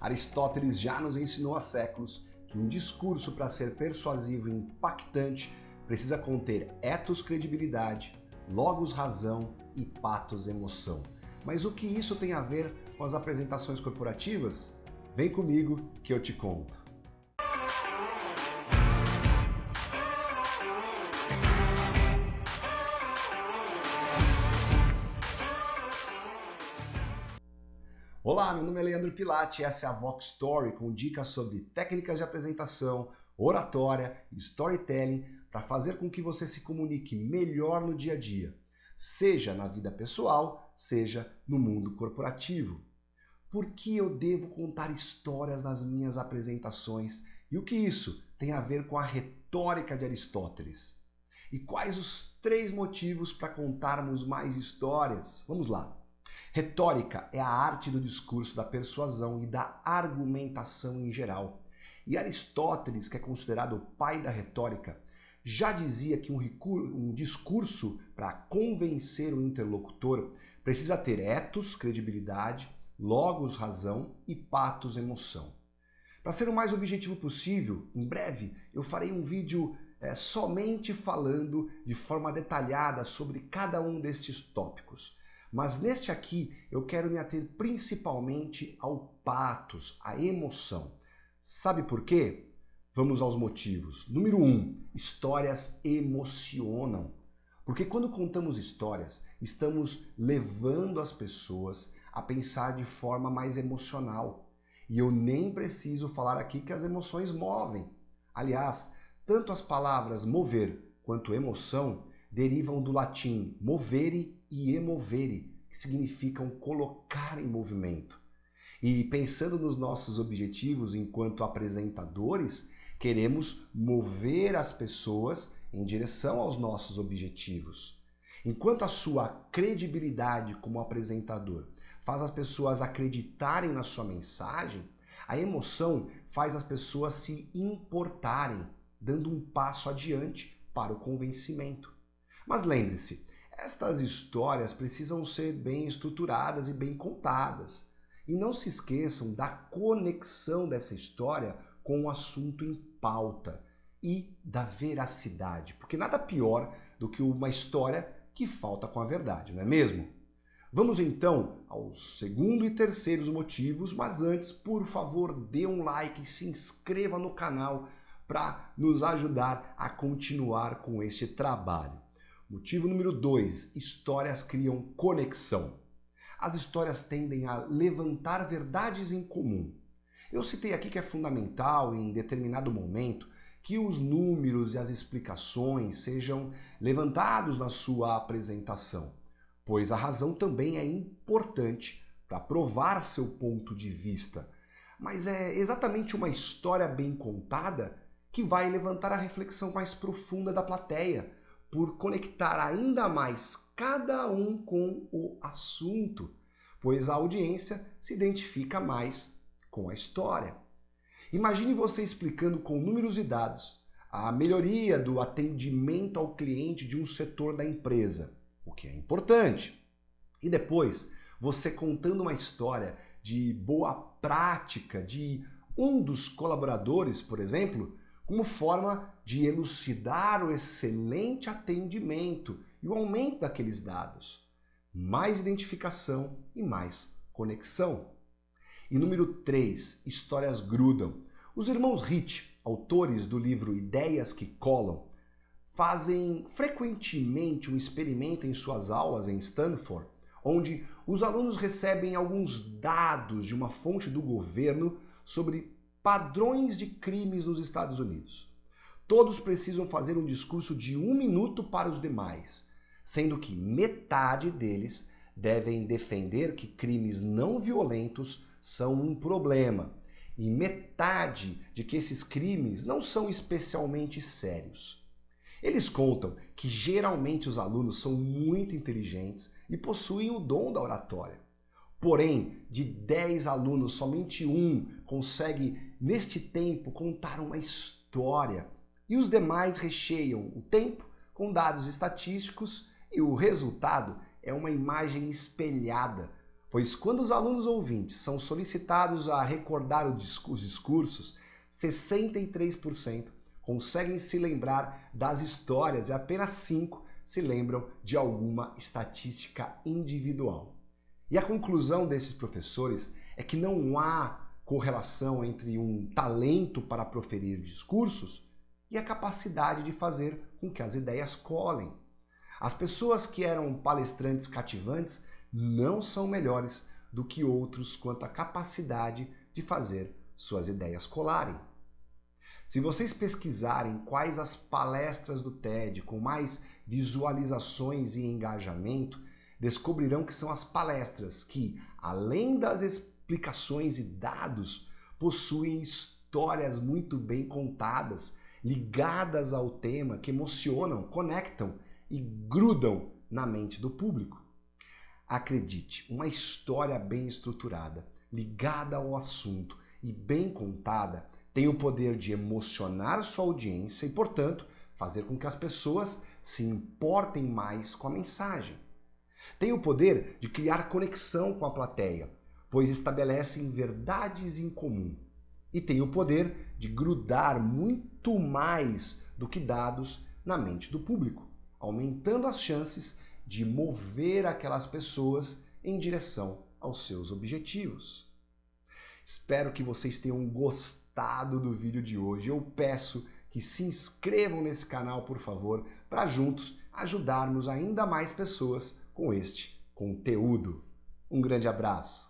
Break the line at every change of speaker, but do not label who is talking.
Aristóteles já nos ensinou há séculos que um discurso, para ser persuasivo e impactante, precisa conter ethos, credibilidade, logos, razão e pathos, emoção. Mas o que isso tem a ver com as apresentações corporativas? Vem comigo que eu te conto. Olá, meu nome é Leandro Pilati e essa é a Vox Story com dicas sobre técnicas de apresentação, oratória e storytelling para fazer com que você se comunique melhor no dia a dia, seja na vida pessoal, seja no mundo corporativo. Por que eu devo contar histórias nas minhas apresentações e o que isso tem a ver com a retórica de Aristóteles? E quais os 3 motivos para contarmos mais histórias? Vamos lá! Retórica é a arte do discurso, da persuasão e da argumentação em geral. E Aristóteles, que é considerado o pai da retórica, já dizia que um discurso para convencer o interlocutor precisa ter ethos, credibilidade, logos, razão e pathos, emoção. Para ser o mais objetivo possível, em breve eu farei um vídeo somente falando de forma detalhada sobre cada um destes tópicos. Mas neste aqui eu quero me ater principalmente ao pathos, à emoção. Sabe por quê? Vamos aos motivos. Número 1, histórias emocionam. Porque quando contamos histórias, estamos levando as pessoas a pensar de forma mais emocional. E eu nem preciso falar aqui que as emoções movem. Aliás, tanto as palavras mover quanto emoção derivam do latim movere e emovere, que significam colocar em movimento. E pensando nos nossos objetivos enquanto apresentadores, queremos mover as pessoas em direção aos nossos objetivos. Enquanto a sua credibilidade como apresentador faz as pessoas acreditarem na sua mensagem, a emoção faz as pessoas se importarem, dando um passo adiante para o convencimento. Mas lembre-se, estas histórias precisam ser bem estruturadas e bem contadas. E não se esqueçam da conexão dessa história com o assunto em pauta e da veracidade, porque nada pior do que uma história que falta com a verdade, não é mesmo? Vamos então aos segundo e terceiros motivos, mas antes, por favor, dê um like e se inscreva no canal para nos ajudar a continuar com este trabalho. Motivo número 2, histórias criam conexão. As histórias tendem a levantar verdades em comum. Eu citei aqui que é fundamental, em determinado momento, que os números e as explicações sejam levantados na sua apresentação, pois a razão também é importante para provar seu ponto de vista. Mas é exatamente uma história bem contada que vai levantar a reflexão mais profunda da plateia, por conectar ainda mais cada um com o assunto, pois a audiência se identifica mais com a história. Imagine você explicando com números e dados a melhoria do atendimento ao cliente de um setor da empresa, o que é importante. E depois, você contando uma história de boa prática de um dos colaboradores, por exemplo, como forma de elucidar o excelente atendimento e o aumento daqueles dados. Mais identificação e mais conexão. E número 3, histórias grudam. Os irmãos Rich, autores do livro Ideias que Colam, fazem frequentemente um experimento em suas aulas em Stanford, onde os alunos recebem alguns dados de uma fonte do governo sobre padrões de crimes nos Estados Unidos. Todos precisam fazer um discurso de 1 minuto para os demais, sendo que metade deles devem defender que crimes não violentos são um problema e metade de que esses crimes não são especialmente sérios. Eles contam que geralmente os alunos são muito inteligentes e possuem o dom da oratória. Porém, de 10 alunos, somente um consegue, neste tempo, contar uma história. E os demais recheiam o tempo com dados estatísticos e o resultado é uma imagem espelhada, pois quando os alunos ouvintes são solicitados a recordar os discursos, 63% conseguem se lembrar das histórias e apenas 5% se lembram de alguma estatística individual. E a conclusão desses professores é que não há correlação entre um talento para proferir discursos e a capacidade de fazer com que as ideias colhem. As pessoas que eram palestrantes cativantes não são melhores do que outros quanto à capacidade de fazer suas ideias colarem. Se vocês pesquisarem quais as palestras do TED com mais visualizações e engajamento, descobrirão que são as palestras que, além das explicações e dados, possuem histórias muito bem contadas, ligadas ao tema, que emocionam, conectam e grudam na mente do público. Acredite, uma história bem estruturada, ligada ao assunto e bem contada, tem o poder de emocionar sua audiência e, portanto, fazer com que as pessoas se importem mais com a mensagem. Tem o poder de criar conexão com a plateia, pois estabelecem verdades em comum. E tem o poder de grudar muito mais do que dados na mente do público, aumentando as chances de mover aquelas pessoas em direção aos seus objetivos. Espero que vocês tenham gostado do vídeo de hoje. Eu peço que se inscrevam nesse canal, por favor, para juntos ajudarmos ainda mais pessoas com este conteúdo. Um grande abraço!